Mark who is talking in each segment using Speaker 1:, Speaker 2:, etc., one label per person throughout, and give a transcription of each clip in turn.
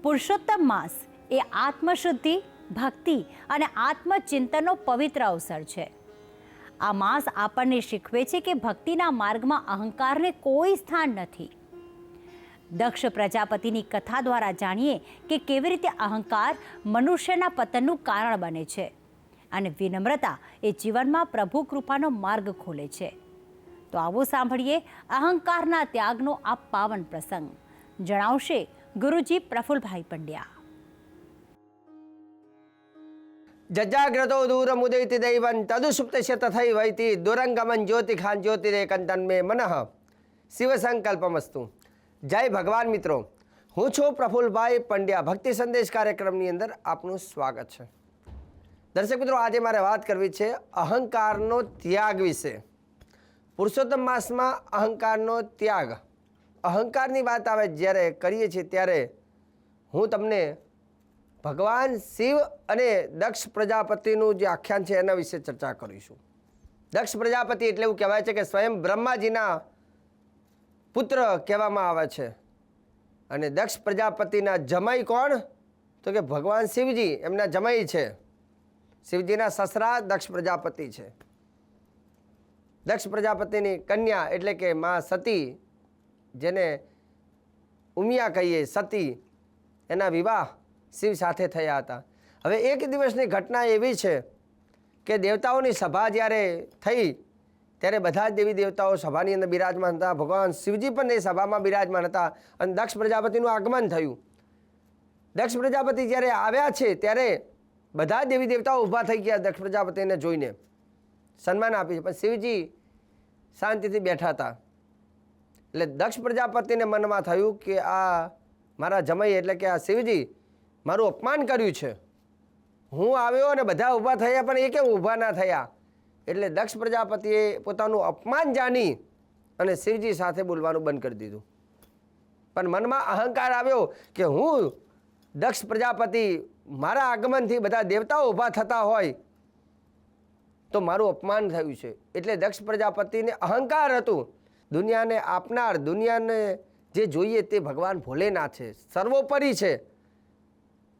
Speaker 1: પુરુષોત્તમ માસ એ આત્મશુદ્ધિ, ભક્તિ અને આત્મચિંતનનો પવિત્ર અવસર છે. આ માસ આપણને શીખવે છે કે ભક્તિના માર્ગમાં અહંકારને કોઈ સ્થાન નથી. દક્ષ પ્રજાપતિની કથા દ્વારા જાણીએ કે કેવી રીતે અહંકાર મનુષ્યના પતનનું કારણ બને છે અને વિનમ્રતા એ જીવનમાં પ્રભુ કૃપાનો માર્ગ ખોલે છે. તો આવો સાંભળીએ અહંકારના ત્યાગનો આ પાવન પ્રસંગ. જણાવશે ગુરુજી પ્રફુલભાઈ પંડ્યા.
Speaker 2: જજાગ્રતો દૂરમુદયતિ દૈવં તદુસુપ્તસ્ય તથૈવૈતિ દુરંગમન જ્યોતિખાન જ્યોતિરેકંતન્મે મનઃ શિવ સંકલ્પમસ્તુ. જય ભગવાન મિત્રો, હું છું પ્રફુલભાઈ પંડ્યા. ભક્તિ સંદેશ કાર્યક્રમની અંદર આપનું સ્વાગત છે. દર્શક મિત્રો, આજે મારે વાત કરવી છે અહંકારનો ત્યાગ વિશે. પુરુષોત્તમ માસમાં અહંકારનો ત્યાગ, અહંકારની વાત આવે જ્યારે કરીએ છીએ ત્યારે હું તમને ભગવાન શિવ અને દક્ષ પ્રજાપતિનું જે આખ્યાન છે એના વિશે ચર્ચા કરીશું. દક્ષ પ્રજાપતિ એટલે એવું કહેવાય છે કે સ્વયં બ્રહ્માજીના પુત્ર કહેવામાં આવે છે. અને દક્ષ પ્રજાપતિના જમાઈ કોણ? તો કે ભગવાન શિવજી એમના જમાઈ છે. શિવજીના સસરા દક્ષ પ્રજાપતિ છે. દક્ષ પ્રજાપતિની કન્યા એટલે કે માં સતી, જેને ઉમિયા કહીએ, સતી, એના વિવાહ શિવ સાથે થયા હતા. હવે એક દિવસની ઘટના એવી છે કે દેવતાઓની સભા જ્યારે થઈ ત્યારે બધા જ દેવી દેવતાઓ સભાની અંદર બિરાજમાન હતા. ભગવાન શિવજી પણ એ સભામાં બિરાજમાન હતા અને દક્ષ પ્રજાપતિનું આગમન થયું. દક્ષ પ્રજાપતિ જ્યારે આવ્યા છે ત્યારે બધા દેવી દેવતાઓ ઊભા થઈ ગયા દક્ષ પ્રજાપતિને જોઈને, સન્માન આપ્યું. પણ શિવજી શાંતિથી બેઠા હતા. એટલે દક્ષ પ્રજાપતિને મનમાં થયું કે આ મારા જમાઈ એટલે કે આ શિવજી મારું અપમાન કર્યું છે. હું આવ્યો અને બધા ઊભા થયા પણ એ કેમ ઊભા ના થયા? એટલે દક્ષ પ્રજાપતિએ પોતાનું અપમાન જાણી અને શિવજી સાથે બોલવાનું બંધ કરી દીધું. પણ મનમાં અહંકાર આવ્યો કે હું દક્ષ પ્રજાપતિ, મારા આગમનથી બધા દેવતાઓ ઊભા થતા હોય તો મારું અપમાન થયું છે. એટલે દક્ષ પ્રજાપતિને અહંકાર હતું. દુનિયાને આપનાર, દુનિયાને જે જોઈએ તે ભગવાન ભોલેનાથ છે, સર્વોપરી છે.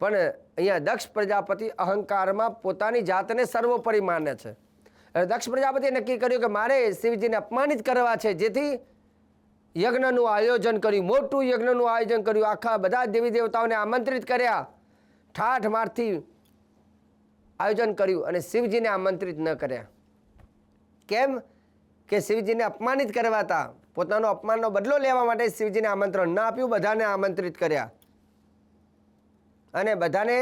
Speaker 2: પણ અહીંયા દક્ષ પ્રજાપતિ અહંકારમાં પોતાની જાતને સર્વોપરી માને છે. દક્ષ પ્રજાપતિએ નક્કી કર્યું કે મારે શિવજીને અપમાનિત કરવા છે. જેથી યજ્ઞનું આયોજન કર્યું, મોટું યજ્ઞનું આયોજન કર્યું. આખા બધા દેવી દેવતાઓને આમંત્રિત કર્યા, ઠાઠ મારથી આયોજન કર્યું અને શિવજીને આમંત્રિત ન કર્યા. કેમ? કે શિવજીને અપમાનિત કરવા હતા. પોતાનો અપમાનનો બદલો લેવા માટે શિવજીને આમંત્રણ ન આપ્યું, બધાને આમંત્રિત કર્યા અને બધાને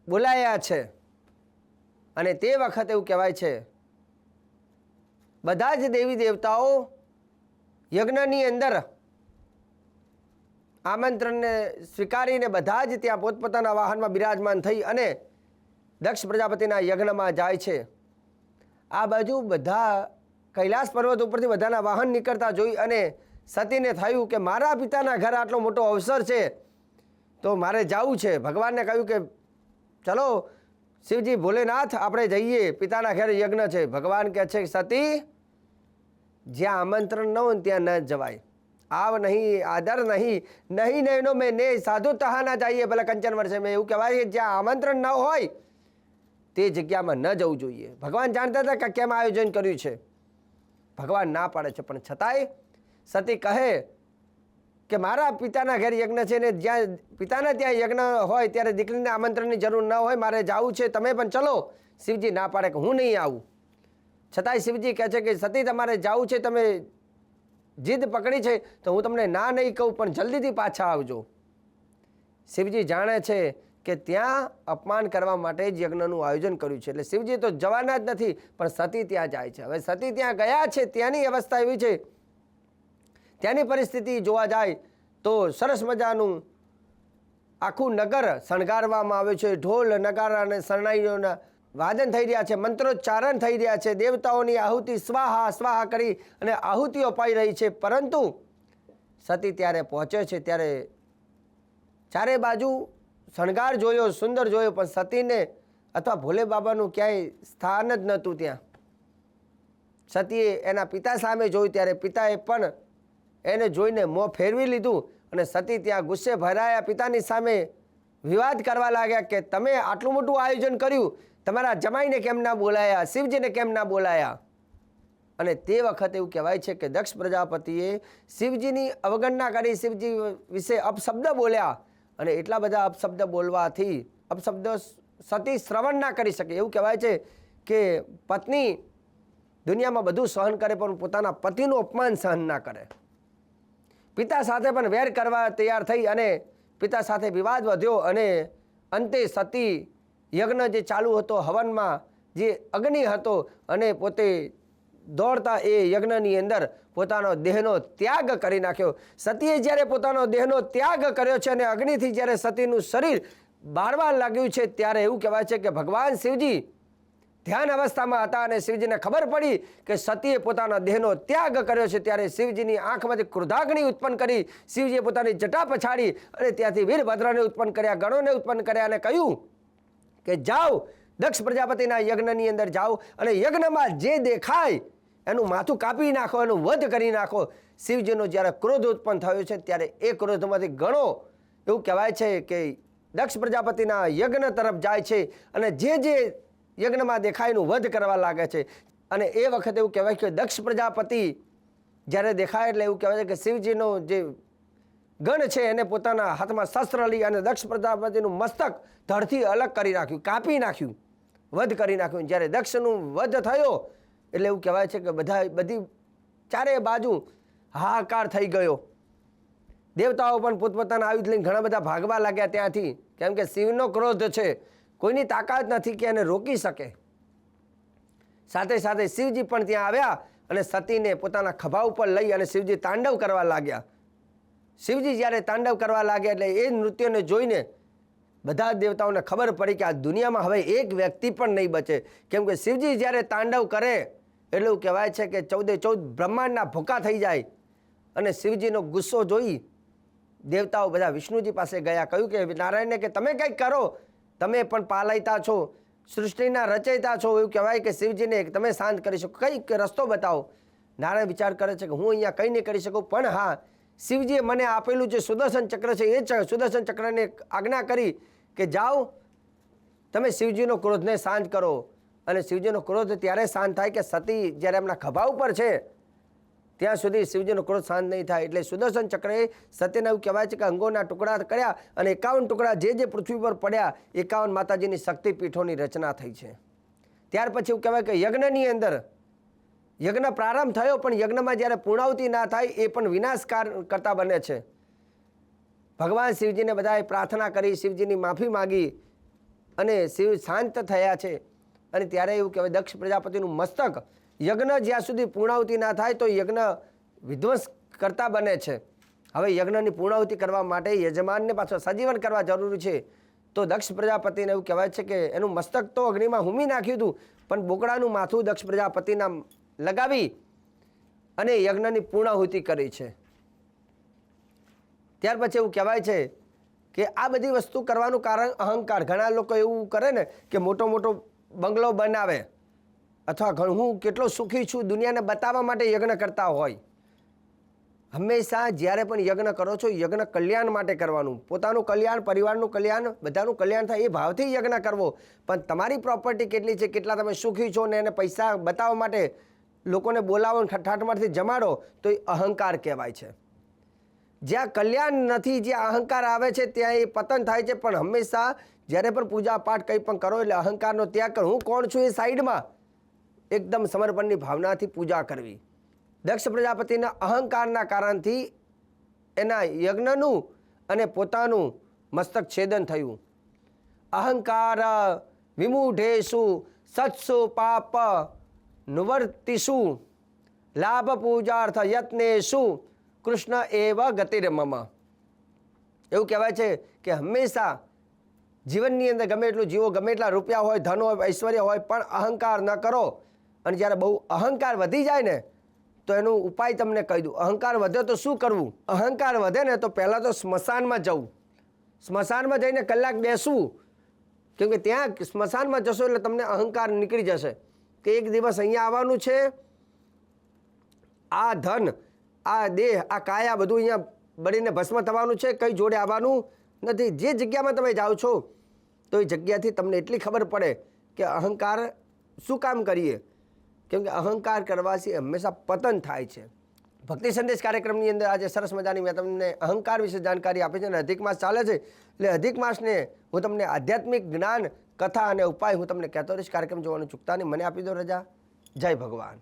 Speaker 2: બોલાયા છે. અને તે વખતે એવું કહેવાય છે બધા જ દેવી દેવતાઓ યજ્ઞની અંદર આમંત્રણને સ્વીકારીને બધા જ ત્યાં પોતપોતાના વાહનમાં બિરાજમાન થઈ અને દક્ષ પ્રજાપતિના યજ્ઞમાં જાય છે. આ બાજુ બધા કૈલાસ પર્વત ઉપરથી બધાના વાહન નીકળતા જોઈ અને સતીને થયું કે મારા પિતાના ઘર આટલો મોટો અવસર છે તો મારે જવું છે. ભગવાનને કહ્યું કે ચલો શિવજી ભોલેનાથ આપણે જઈએ, પિતાના ઘરે યજ્ઞ છે. ભગવાન કહે છે સતી, જ્યાં આમંત્રણ ન હોય ત્યાં ન જવાય. આવ નહીં, આદર નહીં, નહીં નૈનો મેં ને સાધુ તહા ના જઈએ ભલે કંચન વર્ષે મેં. એવું કહેવાય કે જ્યાં આમંત્રણ ન હોય તે જગ્યામાં ન જવું જોઈએ. ભગવાન જાણતા હતા કે કેમ આયોજન કર્યું છે. ભગવાન ના પાડે છે પણ છતાંય સતી કહે કે મારા પિતાના ઘેર યજ્ઞ છે ને જ્યાં પિતાના ત્યાં યજ્ઞ હોય ત્યારે દીકરીને આમંત્રણની જરૂર ન હોય, મારે જવું છે, તમે પણ ચલો. શિવજી ના પાડે કે હું નહીં આવું. છતાંય શિવજી કહે છે કે સતી તમારે જવું છે, તમે જીદ પકડી છે તો હું તમને ના નહીં કહું પણ જલ્દીથી પાછા આવજો. શિવજી જાણે છે કે ત્યાં અપમાન કરવા માટે જ યજ્ઞનું આયોજન કર્યું છે. એટલે શિવજી તો જવાના જ નથી પણ સતી ત્યાં જાય છે. હવે સતી ત્યાં ગયા છે, ત્યાંની અવસ્થા એવી છે, ત્યાંની પરિસ્થિતિ જોવા જાય તો સરસ મજાનું આખું નગર શણગારવામાં આવ્યું છે. ઢોલ, નગારા અને શરણાઈઓના વાદન થઈ રહ્યા છે, મંત્રોચ્ચારણ થઈ રહ્યા છે, દેવતાઓની આહુતિ સ્વાહા સ્વાહા કરી અને આહુતિઓ પાઈ રહી છે. પરંતુ સતી ત્યારે પહોંચે છે ત્યારે ચારે બાજુ શણગાર જોયો, સુંદર જોયો, પણ સતીને અથવા ભોલે બાબાનું ક્યાંય સ્થાન જ નહોતું ત્યાં. સતીએ એના પિતા સામે જોયું ત્યારે પિતાએ પણ એને જોઈને મોં ફેરવી લીધું અને સતી ત્યાં ગુસ્સે ભરાયા પિતાની સામે વિવાદ કરવા લાગ્યા કે તમે આટલું મોટું આયોજન કર્યું, તમારા જમાઈને કેમ ના બોલાયા, શિવજીને કેમ ના બોલાયા. અને તે વખતે એવું કહેવાય છે કે દક્ષ પ્રજાપતિએ શિવજીની અવગણના કરી, શિવજી વિશે અપશબ્દ બોલ્યા અને એટલા બધા અપશબ્દ બોલવાથી અપશબ્દ સતી શ્રવણ ના કરી શકે. એવું કહેવાય છે કે પત્ની દુનિયામાં બધું સહન કરે પણ પોતાના પતિનું અપમાન સહન ના કરે. પિતા સાથે પણ વેર કરવા તૈયાર થઈ અને પિતા સાથે વિવાદ વધ્યો અને અંતે સતી યજ્ઞ જે ચાલુ હતો, હવનમાં જે અગ્નિ હતો અને પોતે દોડતા એ યજ્ઞની અંદર પોતાનો દેહનો ત્યાગ કરી નાખ્યો. સતીએ જ્યારે પોતાનો દેહનો ત્યાગ કર્યો છે અને અગ્નિથી જ્યારે સતીનું શરીર બાળવા લાગ્યું છે ત્યારે એવું કહેવાય છે કે ભગવાન શિવજી ધ્યાન અવસ્થામાં હતા અને શિવજીને ખબર પડી કે સતીએ પોતાના દેહનો ત્યાગ કર્યો છે ત્યારે શિવજીની આંખમાંથી ક્રોધાગ્નિ ઉત્પન્ન કરી. શિવજીએ પોતાની જટા પછાડી અને ત્યાંથી વીરભદ્રને ઉત્પન્ન કર્યા, ગણોને ઉત્પન્ન કર્યા અને કહ્યું કે જાઓ દક્ષ પ્રજાપતિના યજ્ઞની અંદર જાઓ અને યજ્ઞમાં જે દેખાય એનું માથું કાપી નાખો, એનું વધ કરી નાખો. શિવજીનો જ્યારે ક્રોધ ઉત્પન્ન થયો છે ત્યારે એ ક્રોધમાંથી ગણો એવું કહેવાય છે કે દક્ષ પ્રજાપતિના યજ્ઞ તરફ જાય છે અને જે યજ્ઞમાં દેખાય એનું વધ કરવા લાગે છે. અને એ વખતે એવું કહેવાય કે દક્ષ પ્રજાપતિ જ્યારે દેખાય એટલે એવું કહેવાય છે કે શિવજીનો જે ગણ છે એને પોતાના હાથમાં શસ્ત્ર લઈ અને દક્ષ પ્રજાપતિનું મસ્તક ધડથી અલગ કરી નાખ્યું, કાપી નાખ્યું, વધ કરી નાખ્યું. જ્યારે દક્ષનું વધ થયો એટલે એવું કહેવાય છે કે બધી ચારે બાજુ હાહાકાર થઈ ગયો. દેવતાઓ પણ પોતપોતાના આયુધ લઈને ઘણા બધા ભાગવા લાગ્યા ત્યાંથી, કેમ કે શિવનો ક્રોધ છે, કોઈની તાકાત નથી કે એને રોકી શકે. સાથે સાથે શિવજી પણ ત્યાં આવ્યા અને સતીને પોતાના ખભા ઉપર લઈ અને શિવજી તાંડવ કરવા લાગ્યા. શિવજી જ્યારે તાંડવ કરવા લાગ્યા એટલે એ નૃત્યને જોઈને બધા દેવતાઓને ખબર પડી કે આ દુનિયામાં હવે એક વ્યક્તિ પણ નહીં બચે. કેમ કે શિવજી જ્યારે તાંડવ કરે એટલે એવું કહેવાય છે કે 14 બ્રહ્માંડના ભૂકા થઈ જાય. અને શિવજીનો ગુસ્સો જોઈ દેવતાઓ બધા વિષ્ણુજી પાસે ગયા, કહ્યું કે નારાયણને કે તમે કંઈક કરો, તમે પણ પાલયતા છો, સૃષ્ટિના રચયિતા છો. એવું કહેવાય કે શિવજીને તમે શાંત કરી શકો, કંઈક રસ્તો બતાવો. નારાયણ વિચાર કરે છે કે હું અહીંયા કંઈ નહીં કરી શકું, પણ હા શિવજીએ મને આપેલું જે સુદર્શન ચક્ર છે એ સુદર્શન ચક્રને આજ્ઞા કરી કે જાઓ તમે શિવજીનો ક્રોધને શાંત કરો. અને શિવજીનો ક્રોધ ત્યારે શાંત થાય કે સતી જ્યારે એમના ખભા ઉપર છે ત્યાં સુધી શિવજીનો ક્રોધ શાંત નહીં થાય. એટલે સુદર્શન ચક્રએ સતીને એવું કહેવાય છે કે અંગોના ટુકડા કર્યા અને 51 ટુકડા જે પૃથ્વી પર પડ્યા 51 માતાજીની શક્તિપીઠોની રચના થઈ છે. ત્યાર પછી એવું કહેવાય કે યજ્ઞની અંદર યજ્ઞ પ્રારંભ થયો પણ યજ્ઞમાં જ્યારે પૂર્ણાહુતિ ના થાય એ પણ વિનાશકાર કરતા બને છે. ભગવાન શિવજીને બધાએ પ્રાર્થના કરી, શિવજીની માફી માગી અને શિવ શાંત થયા છે. અને ત્યારે એવું કહેવાય દક્ષ પ્રજાપતિનું મસ્તક યજ્ઞ જ્યાં સુધી પૂર્ણાહુતિ ના થાય તો યજ્ઞ વિધ્વંસ કરતા બને છે. હવે યજ્ઞની પૂર્ણાહુતિ કરવા માટે યજમાનને પાછો સજીવન કરવા જરૂરી છે. તો દક્ષ પ્રજાપતિને એવું કહેવાય છે કે એનું મસ્તક તો અગ્નિમાં હુમી નાખ્યું હતું પણ બોકડાનું માથું દક્ષ પ્રજાપતિના લગાવી અને યજ્ઞની પૂર્ણાહુતિ કરી છે. ત્યાર પછી એવું કહેવાય છે કે આ બધી વસ્તુ કરવાનું કારણ અહંકાર. ઘણા લોકો એવું કરે ને કે મોટો મોટો બંગલો બનાવે અથવા હું કેટલો સુખી છું દુનિયાને બતાવવા માટે યજ્ઞ કરતા હોય. હંમેશા જ્યારે પણ યજ્ઞ કરો છો યજ્ઞ કલ્યાણ માટે કરવાનું, પોતાનું કલ્યાણ, પરિવારનું કલ્યાણ, બધાનું કલ્યાણ થાય એ ભાવથી યજ્ઞ કરવો. પણ તમારી પ્રોપર્ટી કેટલી છે, કેટલા તમે સુખી છો ને એને પૈસા બતાવવા માટે લોકોને બોલાવો ઠાઠમારથી જમાડો તો એ અહંકાર કહેવાય છે. જ્યાં કલ્યાણ નથી, જ્યાં અહંકાર આવે છે ત્યાં એ પતન થાય છે. પણ હંમેશા જ્યારે પણ પૂજા પાઠ કંઈ પણ કરો એટલે અહંકારનો ત્યાગ કરો. હું કોણ છું એ સાઈડમાં એકદમ સમર્પણની ભાવનાથી પૂજા કરવી. દક્ષ પ્રજાપતિના અહંકારના કારણથી એના યજ્ઞનું અને પોતાનું મસ્તક છેદન થયું. અહંકાર વિમૂઢેષુ સત્સુ પાપ નિવર્તિષુ લાભ પૂજાર્થ યત્નેષુ કૃષ્ણ એવ ગતિર્મમ. એવું કહેવાય છે કે હંમેશા જીવનની અંદર ગમે એટલું જીવો, ગમે એટલા રૂપિયા હોય, ધન હોય, ઐશ્વર્ય હોય, પણ અહંકાર ન કરો. અને જ્યારે બહુ અહંકાર વધી જાય ને તો એનું ઉપાય તમને કહી દઉં. અહંકાર વધે તો શું કરવું? અહંકાર વધે ને તો પહેલાં તો સ્મશાનમાં જવું. સ્મશાનમાં જઈને કલાક બેસવું, કેમ કે ત્યાં સ્મશાનમાં જશો એટલે તમને અહંકાર નીકળી જશે કે એક દિવસ અહીંયા આવવાનું છે, આ ધન આ દેહ, આ કાયા બધું અહીંયા બળીને ભસ્મ થવાનું છે, કંઈ જોડે આવવાનું નથી. જે જગ્યામાં તમે જાઓ છો તો એ જગ્યાથી તમને એટલી ખબર પડે કે અહંકાર શું કામ કરીએ, કેમ કે અહંકાર કરવાથી હંમેશા પતન થાય છે. ભક્તિ સંદેશ કાર્યક્રમની અંદર આજે સરસ મજાની મેં તમને અહંકાર વિશે જાણકારી આપી છે અને અધિક માસ ચાલે છે એટલે અધિક માસને હું તમને આધ્યાત્મિક જ્ઞાન, કથા અને ઉપાય હું તમને કહેતો રહીશ. કાર્યક્રમ જોવાનું ચૂકતા નહીં. મને આપી દો રજા. જય ભગવાન.